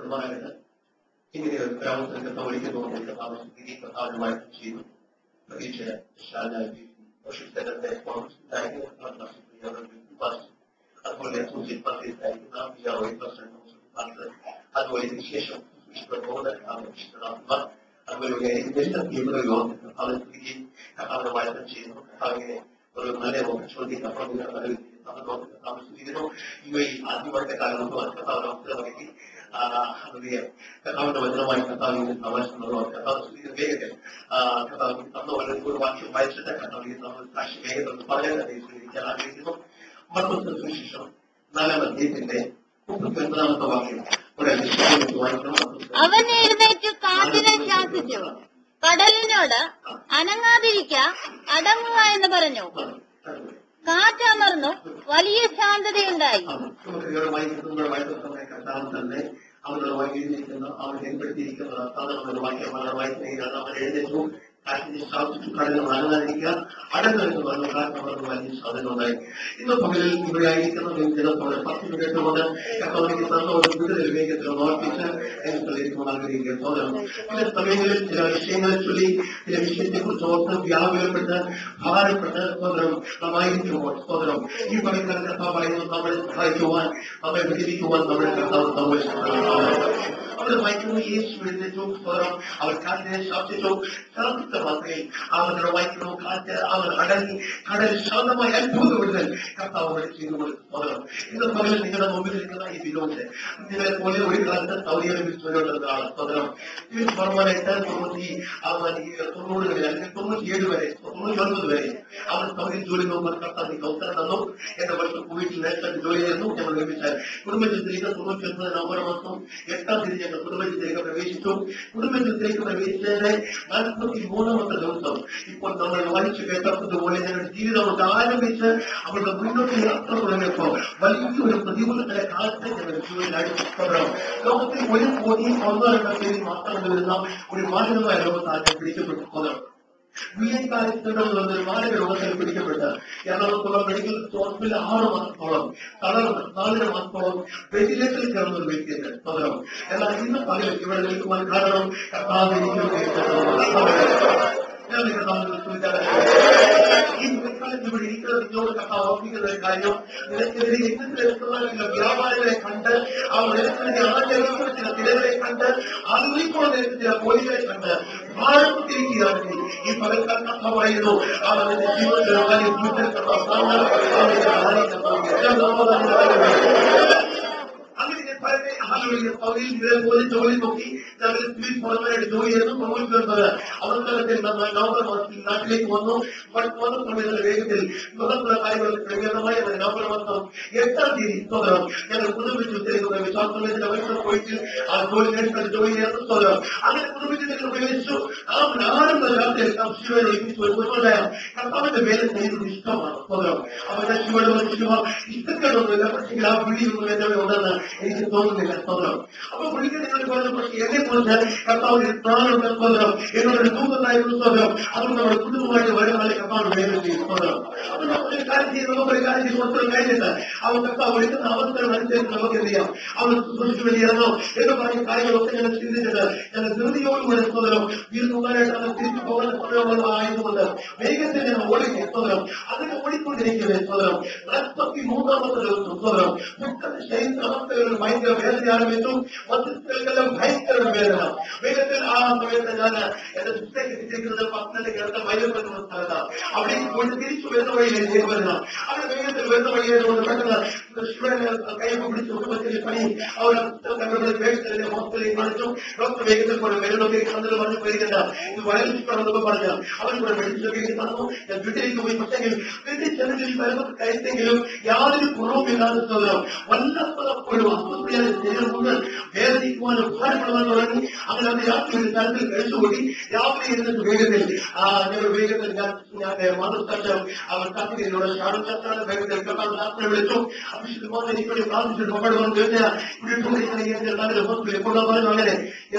കൊടുക്കുവാനായിട്ട് ഇങ്ങനെ ഒരു ഗ്രാമത്തിൽ കർത്താവ് ഒരിക്കലും കർത്താവ് കർത്താവിനുമായി ചെയ്തു പരീക്ഷ അതുപോലെ അതുപോലെ വിശേഷം അതുപോലെ അവരുടെ വായന ചെയ്യുന്നു. അങ്ങനെ ഒരു നല്ല ചോദ്യം താമസിച്ചിരുന്നു. ആദ്യമായിട്ട് കാലം കർത്താവിന്റെ അവസരമാക്കി കർത്താവിന്റെ വചനമായി കർത്താവിനെ പ്രവേശിക്കുന്നത് കർത്താവ് വേഗത്തിൽ കർത്താവ് തന്ന ഒരു വാക്യം വായിച്ചിട്ട് കർത്താവിനെ നമ്മൾ സാക്ഷി വേഗത്തിൽ പറയാൻ സ്വീകരിക്കാൻ ആഗ്രഹിക്കുന്നു. മർക്കോസിന്റെ സുവിശേഷം 4-ാം അധ്യായത്തിന്റെ 39-ാമത്തെ വാക്യം അവൻ എഴുന്നേറ്റ് കാറ്റിനെ ശാസിച്ചു, കടലിനോട് അനങ്ങാതിരിക്ക, അടങ്ങുക എന്ന് പറഞ്ഞു. കാറ്റമർന്നു, വലിയ ശാന്തതയുണ്ടായി. തന്നെ അവരുടെ വായിക്കുന്ന അവർ ഏർപ്പെടുത്തിയിരിക്കുന്ന സാധാരണ വാക്യം വായിക്കുന്നതിനാണ് അവർ എഴുന്നേറ്റു കാറ്റിനെ ശാസിച്ചു, കടലിൽ അനങ്ങാതിരിക്കുക, അടങ്ങുന്ന പറഞ്ഞു. കാറ്റമർന്നു വലിയ സാധനം ഉണ്ടായി. ഇന്ന് പകലിൽ ഇവിടെ ആയിരിക്കുന്ന ജനത്തോടെ 10 മിനിറ്റ് കൊണ്ട് കത്തോലിക്ക് തന്ന ഒരു വിടുതൽ വേഗത്തിൽ ഓർപ്പിച്ച് എനിക്ക് ആഗ്രഹിക്കുക. സോദരം, ചില സമയങ്ങളിൽ ചില വിഷയങ്ങളെ ചൊല്ലി ചില വിഷയത്തെക്കുറിച്ച് ഓർത്ത് വ്യാകുലപ്പെട്ട് ഭാരപ്പെട്ട് സോദരം നന്നായിരിക്കുമ്പോൾ സോദരം ഈ പകൽക്കാലം കർത്താവ് പറയുന്നത് നമ്മളെ സഹായിക്കുവാൻ, നമ്മെ വിജയിക്കുവാൻ നമ്മുടെ കർത്താവ് അവർ വായിക്കുന്നു. യേശു എഴുന്നേറ്റു സോദരം, അവർ കാറ്റിനെ ശാസിച്ചു. ശാസിച്ച മാത്രമേ അവരുടെ വായിക്കുന്നു കാറ്റ് അവർ അടങ്ങി, കടൽ ശാന്തമായി അത്ഭുത വിടുതൽ കർത്താവ് അവിടെ ചെയ്തു സോദരം. ഇന്ന് പകലിൽ നിങ്ങളുടെ മുമ്പിൽ നിൽക്കുന്ന ഈ വിനോദ് നിങ്ങളെ പോലെ ഒരു കാലത്ത് സൗദിയെ വിളിച്ചുകൊണ്ടുള്ളതാണ് സോദരം. ഇതിൽ പുറമാനായിട്ട് 90-കളിൽ അല്ലെങ്കിൽ 97 വരെ 99 വരെ അവർ സൗദിയിൽ ജോലി നോക്കുമ്പോൾ കർത്താവ് അവസരം തന്നു. എന്റെ വർഷം കുവൈറ്റിൽ നേരിട്ട് ജോലി ചെയ്യുന്നു. ഞങ്ങൾ നിർമ്മിച്ചാൽ കുടുംബജീവിതത്തിലേക്ക് 99 നവംബർ മാസം 8-ാം തീയതി ഞങ്ങൾ കുടുംബജീവിതത്തിലേക്ക് പ്രവേശിച്ചു. കുടുംബജീവിതത്തിലേക്ക് പ്രവേശിച്ചതിന്റെ 43-ാമത്തെ ദിവസം ഇപ്പോൾ നമ്മൾ വായിച്ചു കേട്ടതുപോലെ ഞങ്ങളുടെ ജീവിതം ആരംഭിച്ച് അവരുടെ മുന്നോട്ട് യാത്ര തുടങ്ങിയപ്പോൾ വലിയൊരു പ്രതികൂലത്തിലെ കാലത്തെ ഞങ്ങളുടെ ജീവിതത്തിൽ അടിസ്ഥാനം ലോകത്തിൽ 1 കോടി 1-2 പേരിൽ മാത്രം വരുന്ന ഒരു മാരകമായ രോഗത്താൽ പിടിക്കപ്പെട്ടു പോകുന്നു. മാരക രോഗത്തിൽ പിടിക്കപ്പെട്ട് എറണാകുളത്തുള്ള മെഡിക്കൽ ഹോസ്പിറ്റലിൽ 6 മാസത്തോളം തളർന്ന് 4 മാസത്തോളം വെന്റിലേറ്ററിൽ കിടന്ന ഒരു വ്യക്തിയുണ്ട് സോദരം. എന്നാൽ ഇന്ന് പകൽ ഇവിടെ നിൽക്കുവാൻ കാരണം ഞാൻ ഇവിടെ ഇരിക്കുന്നത് നിങ്ങളോട് കർത്താവ് ഓർമ്മിക്കുന്ന ഒരു കാര്യം, നിനക്കെതിരെ എന്തിനുള്ള വ്യാപാരികളെ കണ്ട് ആ നിലത്തിലെ ആചരണത്തിന് ചില തിരകളെ കണ്ട് അതുപോലെ നിനക്ക് ചില പോലീസിനെ കണ്ട് ഭാരപ്പെട്ടിരിക്കുകയാണെങ്കിൽ ഈ പകൽക്കാർ കർത്താവായിരുന്നു അവരുടെ ജീവിതത്തിൽ പോലെ ജോലി നോക്കി ഫോർമാനായിട്ട് ജോലി ചെയ്യുന്നു. പ്രൊമോട്ട് അവസരത്തിൽ നവംബർ മാസത്തിൽ നാട്ടിലേക്ക് വന്നു. വന്ന സമയത്ത് വേഗത്തിൽ ലോകത്തുള്ള കാര്യങ്ങൾ ക്രമീകരണമായി നവംബർ മാസം 8-ാം തീയതി സോദരം ഞങ്ങൾ കുടുംബജീവിതത്തിലേക്ക് വിശ്വാസത്തിന്റെ വയസ്സിൽ പോയിട്ട് ആ ജോലി നേടിക്കൊണ്ട് ജോലി ചെയ്യുന്ന സോദരം അങ്ങനെ കുടുംബജീവിതത്തിൽ പ്രവേശിച്ചു. ആ 4 രാത്രിയിൽ ശിവനെ ഒരുപോലെ കർത്താവിന്റെ വേല ചെയ്യുന്നത് ഇഷ്ടമാണ് സോദരം. അവരുടെ ശിവയുടെ ശിവ ഇഷ്ടക്കേടൊന്നുമില്ല. പക്ഷേ ആ വിളിയൊന്നും എന്നെ ഉണ്ടെന്ന് എനിക്ക് തോന്നുന്നില്ല സോദരം. അപ്പൊ വിളിക്കാൻ നിങ്ങൾ പറഞ്ഞ പക്ഷേ എന്നെ കുറിച്ച് കർത്താവിന് പ്രാണമുണ്ട് സോദരം. എന്നോടൊരു ദൂതനായിരുന്നു സോദരം. അതുകൊണ്ട് നമ്മുടെ കുടുംബമായിട്ട് വരുന്ന കർത്താവ് വേല ചെയ്യും സോദരം. അപ്പൊ നമ്മളൊരു കാര്യം ചെയ്ത് നമുക്കൊരു കാര്യം ചെയ്ത് കൊടുത്തത് കഴിഞ്ഞിട്ട് അവൻ കർത്താവ് വിളിക്കുന്ന അവസരം അനുസരിച്ച് നമുക്ക് എന്ത് ചെയ്യാം, അവൻ സൂക്ഷിച്ചു വേണ്ടിയിരുന്നോ എന്ന് പറഞ്ഞ കാര്യങ്ങളൊക്കെ ഞങ്ങൾ ചിന്തിച്ചിട്ട് ഞങ്ങൾ ധൃതിയോടുകൂടെ സോദരം വീർന്നുകാരായിട്ട് അവൻ തിരിച്ചു പോകുന്ന സമയമുള്ളതായതുകൊണ്ട് വേഗത്തിൽ ഞാൻ ഓടി സോദരം. അതിന് ഓടിക്കൊണ്ടിരിക്കുന്നത് സോദരം 43-ാമത്തെ ദിവസം സോദരം ശരീരത്തിൽ ഭയങ്കര വേദന ആരംഭിച്ചു. മധ്യസ്ഥർക്കെല്ലാം ഭയങ്കര വേദന. വേഗത്തിൽ ആ സമയത്ത് ഞാൻ എന്റെ പുസ്തകം എത്തിച്ചിരിക്കുന്നത് 10 കിഴക്ക് വൈകുന്ന സ്ഥലത്താണ്. അവിടേക്ക് പോയിട്ട് തിരിച്ചു വരുന്ന വഴിയിലേക്ക് വരുന്ന അവിടെ വേഗത്തിൽ വരുന്ന വഴിയായതുകൊണ്ട് പെട്ടെന്ന് ശിവനെ കൈപ്പ് പിടിച്ച് കുടുംബത്തിന്റെ പണി അവർ വേഗത്തിൽ ഹോസ്പിറ്റലിൽ കാണിച്ചു. ഡോക്ടർ വേഗത്തിൽ കൊണ്ട് വരുന്നൊക്കെ കണ്ണിൽ പറഞ്ഞു വരികണ്ട ഇത് വളരെ ഇഷ്ടമാണെന്നൊക്കെ പറഞ്ഞു അവൻ കൂടെ മെഡിസിനൊക്കെ തന്നു. ഞാൻ വീട്ടിലേക്ക് പോയി. പക്ഷെങ്കിൽ വീട്ടിൽ ചെന്നിട്ട് വരുമ്പോൾ കഴിച്ചെങ്കിലും യാതൊരു കുറവുമില്ലാതെ സോദരം വല്ലപ്പോഴും അസ്വസ്ഥയാണ് ശരീരം കൊണ്ട് വേദനിക്കുവാനും ഭാരപ്പെടുവാൻ തുടങ്ങി. അങ്ങനെ അത് രാത്രി ഒരു തരത്തിൽ കഴിച്ചുകൂടി രാത്രി ഇരുന്നിട്ട് വേഗത്തിൽ ഞങ്ങൾ വേഗത്തിൽ ഞാൻ മാതൃസ്ഥാനം അവർ കാത്തിരിക്കുന്നോട് ഷാടും വേഗത്തിൽ ശാസ്ത്രം വിളിച്ചു. അഭിഷിക്കുമ്പോൾ എനിക്കൊരു പ്രാർത്ഥിച്ചിട്ട് മക്കൾ വന്ന് ചോദിച്ചാൽ ഇവിടെ ഹോസ്പിറ്റലിൽ കൊണ്ടുപോകാനും അങ്ങനെ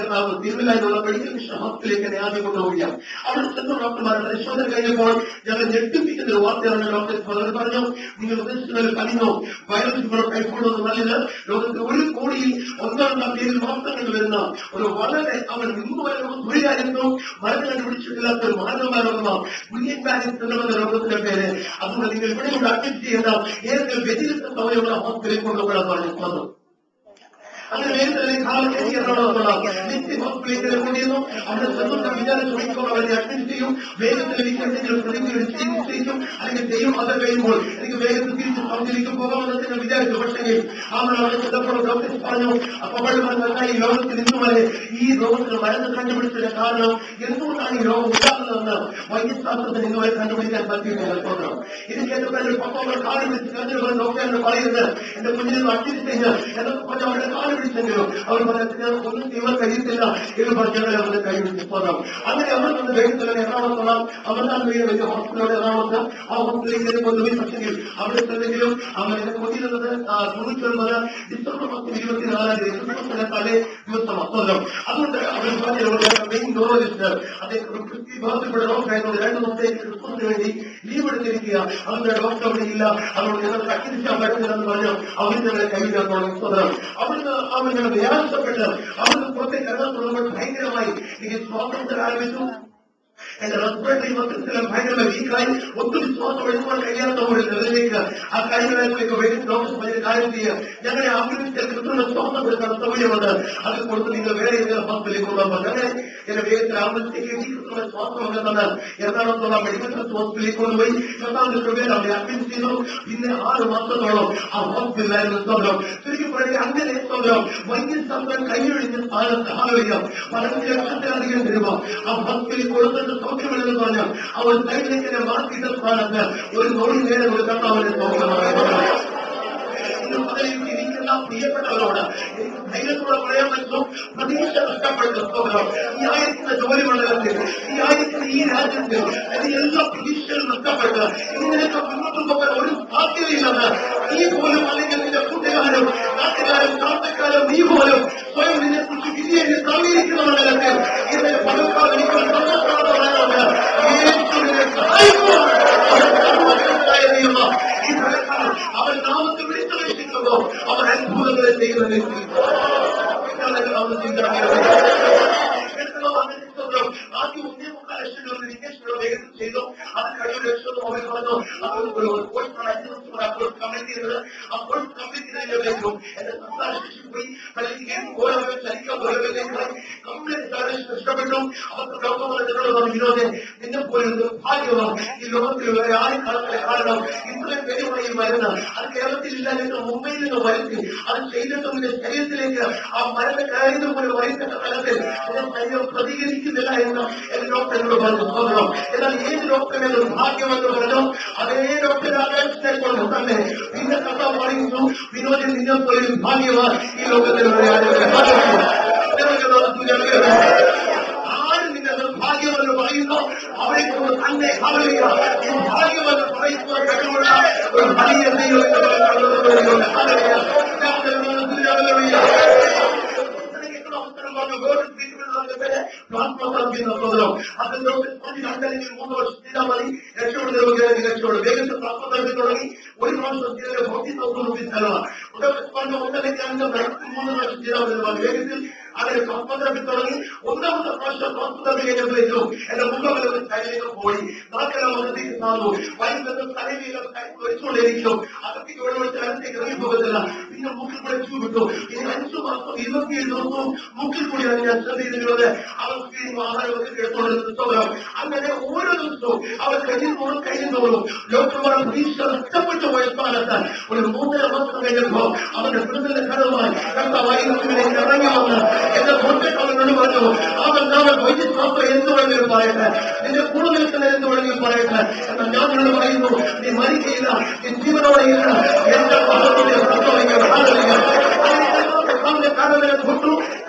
തിരുവല്ലായിലുള്ള മെഡിക്കൽ മിഷൻ ഹോസ്പിറ്റലിലേക്ക് ആദ്യം കൊണ്ടുപോവുകയാണ്. അവിടെ ചെന്ന ഡോക്ടർമാരുടെ പരിശോധന കഴിഞ്ഞപ്പോൾ ഞങ്ങൾ ഞെട്ടിപ്പിക്കുന്ന ഒരു വാർത്തയാണ് ഡോക്ടർ പറഞ്ഞു, നിങ്ങൾ ഉദ്ദേശിക്കുന്നത് കഴിഞ്ഞോ, വൈറസുകളോ ടൈഫോയിഡോ നല്ലത് ലോകത്തിൽ 1 കോടിയിൽ 1.5 പേരിൽ മാത്രം കണ്ടുവരുന്ന ഒരു വളരെ അവർ ഇന്ന് വരെ ഒരു കാര്യങ്ങളും മരുന്ന് കണ്ടുപിടിച്ചിട്ടില്ലാത്ത ഒരു മാനവമായ രോഗമാണ് ഗുലിയൻ ബാരിസ് എന്ന രോഗത്തിന്റെ പേര്. അതുകൊണ്ട് നിങ്ങൾ ഇവിടെ കൊണ്ട് അഡ്മിറ്റ് ചെയ്യേണ്ട ഏതെങ്കിലും വ്യതിരിക്ത സമയമുള്ള ഹോസ്പിറ്റലിൽ കൊണ്ടുപോകാൻ പറഞ്ഞു. അങ്ങനെ വേഗത്തിൽ കാലം ഹോസ്പിറ്റലിൽ കൊണ്ടിരുന്നു. അവിടെ ചെന്നിട്ട് വിചാരം ചോദിക്കുമ്പോൾ അവരെ അഡ്മിറ്റ് ചെയ്യും. വേഗത്തിൽ ചികിത്സിക്കും അല്ലെങ്കിൽ ചെയ്യും. അത് കഴിയുമ്പോൾ എനിക്ക് വേഗത്തിൽ തിരിച്ച് സൗദിയിലേക്ക് പോകാമെന്ന് വിചാരിച്ചു. പക്ഷേ അവിടെ ചെന്നപ്പോൾ ഡോക്ടേഴ്സ് പറഞ്ഞു, അപ്പോൾ പറഞ്ഞാൽ ഈ ലോകത്തിൽ ഇന്നു വരെ ഈ രോഗത്തിന് മരുന്ന് കണ്ടുപിടിച്ചതിന്റെ കാരണം എന്തുകൊണ്ടാണ് ഈ രോഗം ഉണ്ടാകുന്നതെന്ന് വൈദ്യശാസ്ത്രത്തിന് ഇന്നുവരെ കണ്ടുപിടിക്കാൻ പറ്റിയിട്ടില്ല. ഇത് കേട്ടപ്പോൾ പപ്പ കാലം വിളിച്ച് കണ്ടിട്ട് ഡോക്ടർ പറയുന്നത് എന്റെ കുഞ്ഞിനെ അഡ്മിറ്റ് ചെയ്യുക എന്നൊക്കെ പറഞ്ഞ് അവരുടെ കാലം പിടിച്ചെങ്കിലും അവർ പറഞ്ഞാൽ ഒന്നും ചെയ്യാൻ കഴിയത്തില്ല എന്ന് പറഞ്ഞാൽ അവരുടെ കൈ പിടിച്ച് പോകാം. അങ്ങനെ അവർ വന്ന് വേഗത്തിൽ എറണാകുളത്തോളം അമർനാഥ് വലിയ ഹോസ്പിറ്റലോടെ എറണാകുളത്ത് ആ ഹോസ്പിറ്റലിലേക്ക് കൊണ്ടുപോയി. പക്ഷെങ്കിൽ അവിടെ ചെന്നെങ്കിലും അവരെ കൊണ്ടിരുന്നത് 99 ഡിസംബർ 24 ക്രിസ്മസിന്റെ തലേ ദിവസമാണ്. അതുകൊണ്ട് അവർ മെയിൻ ന്യൂറോളജിസ്റ്റ് അദ്ദേഹം വിഭാഗത്തിൽപ്പെട്ട ഡോക്ടറായതുകൊണ്ട് 2 ദിവസത്തേക്ക് ക്രിസ്മസിന് വേണ്ടി ലീവ് എടുത്തിരിക്കുക. അവരുടെ ഡോക്ടർ അവിടെ ഇല്ല, അതുകൊണ്ട് ഞങ്ങൾക്ക് അഡ്മിറ്റ് പറ്റുന്നില്ലെന്ന് പറഞ്ഞു അവർ ഞങ്ങളെ കൈവിടാൻ തുടങ്ങി. അവിടുന്ന് അവർ ഞങ്ങൾ നിരാശപ്പെട്ട് അവിടുന്ന് പുറത്തേക്ക് ഇറങ്ങാൻ തുടങ്ങുമ്പോൾ ഭയങ്കരമായി എനിക്ക് സ്വാതന്ത്ര്യം ആരംഭിച്ചു. എന്റെ റെസ്പിറേറ്ററി മസിൽസിലെ ഭയങ്കര വീക്കായി ഒത്തിരി ശ്വാസം എടുക്കാൻ കഴിയാത്ത ഒരു ലെവലിലേക്ക് ആ കാര്യങ്ങളിലേക്ക് വേണ്ടി ഡോക്ടർ പറഞ്ഞ കാര്യം ചെയ്യുക. ഞങ്ങളെ ആംബുലൻസിൽ കൃത്രിമ ശ്വാസം എടുക്കാൻ സൗകര്യമുണ്ട്, അത് കൊടുത്ത് നിങ്ങൾ വേറെ ഏതെങ്കിലും ഹോസ്പിറ്റലിൽ കൊണ്ടുപോകാൻ. അങ്ങനെ എന്റെ വേഗത്തിൽ ആംബുലൻസിലേക്ക് കൃത്രിമ ശ്വാസം ഒക്കെ തന്നാൽ എറണാകുളത്തുള്ള മെഡിക്കൽ ഹോസ്പിറ്റലിൽ കൊണ്ടുപോയി 2 പേര് അവിടെ അഡ്മിറ്റ് ചെയ്തു. പിന്നെ 6 മാസത്തോളം ആ ഹോസ്പിറ്റലായിരുന്നു സ്വന്തം. ചുരുക്കി പറയുക അങ്ങനെ സ്വന്തം വൈദ്യശാസ്ത്രം കൈയൊഴിഞ്ഞ സ്ഥാനത്ത് ആലോചിക്കാം 15 ലക്ഷത്തിലധികം രൂപ ആ ഹോസ്പിറ്റലിൽ കൊടുത്തിട്ട് സൗഖ്യമില്ലെന്ന് പറഞ്ഞാൽ അവൻ സൈഡിലേക്ക് മാറ്റിയിട്ട് സ്ഥാനത്ത് 1 കോടി നേരം കൊടുക്കാൻ അവനെ സൗഖ്യമാണ്. ഇരിക്കുന്ന പ്രിയപ്പെട്ടവരോട് എനിക്ക് ധൈര്യത്തോടെ പറയാൻ പറ്റും, പ്രതീക്ഷ നഷ്ടപ്പെട്ടു. ഈ ആയിരിക്കുന്ന ജോലി മണ്ഡലത്തിൽ, ഈ ആയിരിക്കുന്ന ഈ രാജ്യത്തിൽ അതിന് എല്ലാ പ്രതീക്ഷകളും നഷ്ടപ്പെട്ട് ഇതിനൊക്കെ മുന്നോട്ട് പോകാൻ ഒരു സാധ്യതയില്ലെന്ന് നീ പോലും അല്ലെങ്കിൽ നിന്റെ കൂട്ടുകാരും നാട്ടുകാരും നാട്ടുകാരും നീ പോലും സ്വയം നിന്നെ കുറിച്ച് വിധിയെ സമീപിക്കുന്ന മണ്ഡലത്തിൽ ഇതിനെ പലക്കാലം എനിക്ക് സന്തോഷത്തോടെ പറയാനുണ്ട്. ഈ ഫലക്കാലം അവൻ നാമത്തെ വിളിച്ചപേക്ഷിക്കുന്നു, അവൻ അത്ഭുതങ്ങളെ ചെയ്യുന്നത്. ആദ്യം 1.25 ലക്ഷം രൂപ ഇൻവെസ്റ്റ്മെന്റ് വേഗത്തിൽ ചെയ്തു. അത് കഴിഞ്ഞ ലക്ഷം മൊബൈൽ പറഞ്ഞു കമ്മിറ്റ് ചെയ്തത്. അപ്പോൾ കമ്മിറ്റ് ചെയ്തതിലേക്കും എന്റെ സംസ്ഥാന ശേഷി പോയി അല്ലെങ്കിൽ ഓരോ ചരിക്കാൻ കംപ്ലീറ്റ് ഇഷ്ടപ്പെട്ടു. അവർക്ക് ഡോക്ടർ വിനോദൻ നിന്നെ പോലെ ഭാഗ്യമാണ് ഈ ലോകത്തിലുള്ള ആദ്യകാലത്തിലെ കാരണം ഇത്രയും പേരുമായി ഈ മരുന്ന് അത് കേരളത്തിൽ ഇല്ലാതെ മുംബൈയിൽ നിന്ന് വരുത്തി അത് ചെയ്തിട്ടും എന്റെ ശരീരത്തിലേക്ക് ആ മരുന്ന് കയറിയത് പോലെ വരുത്തേണ്ട തലത്തിൽ എന്റെ ശരീരം പ്രതികരിക്കുന്നില്ല എന്ന് എന്റെ ഡോക്ടർ എന്നോട് പറഞ്ഞു. എന്നാൽ ഏത് ഡോക്ടറെ ഭാഗ്യമെന്ന് പറഞ്ഞു അതേ ഡോക്ടർ ആകാശത്തെ കൊണ്ട് തന്നെ പിന്നെ കഥ പറയുന്നു വിനോദൻ നിന്നെ പോലെ ഭാഗ്യമാണ് ഈ ലോകത്തിലുള്ള ആര് നിന്നെ ഭാഗ്യമെന്ന് പറയുന്നു അവരെ കൊണ്ട് തന്നെ ഭാഗ്യമെന്ന് പറയുന്ന കഴിവുള്ള ഒരു വലിയ അതിന്റെ 2-3 വർഷം ചെയ്താൽ മതി. രക്ഷപ്പെടുന്ന രോഗികളെ രക്ഷപ്പെടും. വേഗത്തിൽ പ്രാപ്തമാക്കി തുടങ്ങി 1 മാസം ചെയ്ത 40,000 രൂപീസ് ചെലവാണ്. 1.5 വർഷം ചെയ്താൽ മതി. വേഗത്തിൽ അങ്ങനെ പ്രാപ്തമാക്കി തുടങ്ങി. 1ാമത്തെ പ്രാവശ്യം പ്രാപ്തമാക്കി കഴിഞ്ഞപ്പോഴേക്കും എന്റെ മുഖമെല്ലാം കയ്യിലേക്ക് പോയി. നാക്കെല്ലാം അകത്തേക്ക് താന്നു. വൈകുന്നേരം തലയിലും വെച്ചുകൊണ്ടിരിക്കും. അകത്തേക്ക് വെള്ളമൊഴിച്ച് അകത്തേക്ക് ഇറങ്ങിപ്പോകത്തില്ല. പിന്നെ മൂക്കിൽ കൂടെ ചൂ വിട്ടു. ഇനി 5 മാസം 27 ദിവസവും മൂക്കിൽ കൂടിയാണ് ഞാൻ ശ്രദ്ധിച്ചിട്ടുള്ളത്. അവർക്ക് ആഹാരമൊക്കെ കേട്ടുകൊണ്ടിരുന്ന അങ്ങനെ ഓരോ ദിവസവും അവർ കഴിയുന്നോളും ഡോക്ടർമാർ പ്രതീക്ഷ നഷ്ടപ്പെട്ടു പോയ സ്ഥാനത്ത് ഒരു 3.5 മാസം കഴിഞ്ഞപ്പോ അവരുടെ വിടുതലിന്റെ ഘടകമായി ഇറങ്ങി വന്ന് എന്റെ കൊണ്ടവനോട് പറഞ്ഞു അവൻ വൈദ്യശാസ്ത്രം എന്ത് വേണമെങ്കിലും പറയട്ടെ, നിന്റെ കൂടെ നിൽക്കുന്ന എന്ത് വേണമെങ്കിലും പറയട്ടെ. എന്നാൽ ഞാൻ നിന്നോട് പറയുന്നു, നീ മരിക്കയില്ല, നീ ജീവനോടെ ഇല്ല. എന്റെ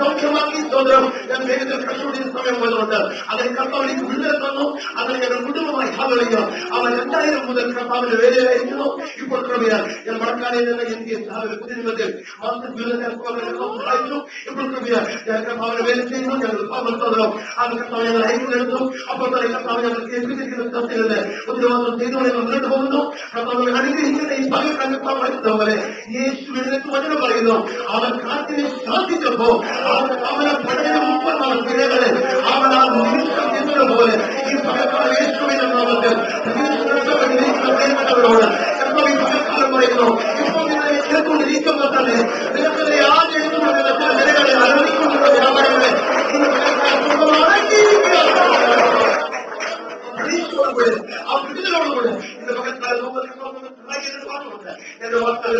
സൗഖ്യമാക്കി സ്തോത്രം. ഞാൻ വേഗത്തിൽ കഷ്ടപ്പെടുന്ന സമയം പോയതുകൊണ്ട് അതിന് കർത്താവിലേക്ക് വിടുതൽ തന്നു. അതിന് ഞങ്ങൾ കുടുംബമായി ഹാലറിയാം. അവൻ 2000 മുതൽ കർത്താവിന്റെ വേലയിലായിരിക്കുന്നു. ഇപ്പോൾ കൃപയാൽ ഞാൻ മടക്കാനയിൽ നിന്ന് എനിക്ക് കുതിരുന്നതിൽ സഹായിച്ചു. ഇപ്പോൾ കൃപയാൽ ഞാൻ കർത്താവിനെ വേല ചെയ്യുന്നു. ഞങ്ങൾ സ്തോത്രം. അത് കർത്താവ് ഞങ്ങൾ അയച്ചെടുത്തു. അപ്പോൾ തന്നെ കർത്താവ് ഞങ്ങൾക്ക് ഏൽപ്പിച്ചിരിക്കുന്ന സ്ഥലത്തിലെ ഉത്തരവാദിത്വം ചെയ്തുകൊണ്ട് ഞങ്ങൾ മുന്നോട്ട് പോകുന്നു. കർത്താവിനെ അനുഗ്രഹിക്കുന്ന ഈ പകൽ പോലെ യേശുവിനെ വചനം പറയുന്നു. അവൻ കാറ്റിനെ ശാസിച്ചപ്പോ അവനെ പഴയ 30 പിഴകളെ അവൻ ആ നിമിഷം ചെയ്തതുപോലെ ഈ പകൽക്കാലം യേശുവിന്റെ നാമത്തിൽ പ്രിയപ്പെട്ടവരോട് കർത്താവ് ഈ പകൽക്കാലം പറയുന്നു. ഇപ്പോൾ നിങ്ങളെ കേൾക്കൊണ്ടിരിക്കുമ്പോൾ തന്നെ നിങ്ങൾക്കെതിരെ ആദ്യം എടുത്തുകൊണ്ടിരുന്ന ചില നിലകളെ അനുവദിക്കൊണ്ടുള്ള വ്യാപാരങ്ങളെ ആ വിടുതലോടുകൂടെ ഇന്ന് പകൽക്കാലം എന്റെ വാർത്തകൾ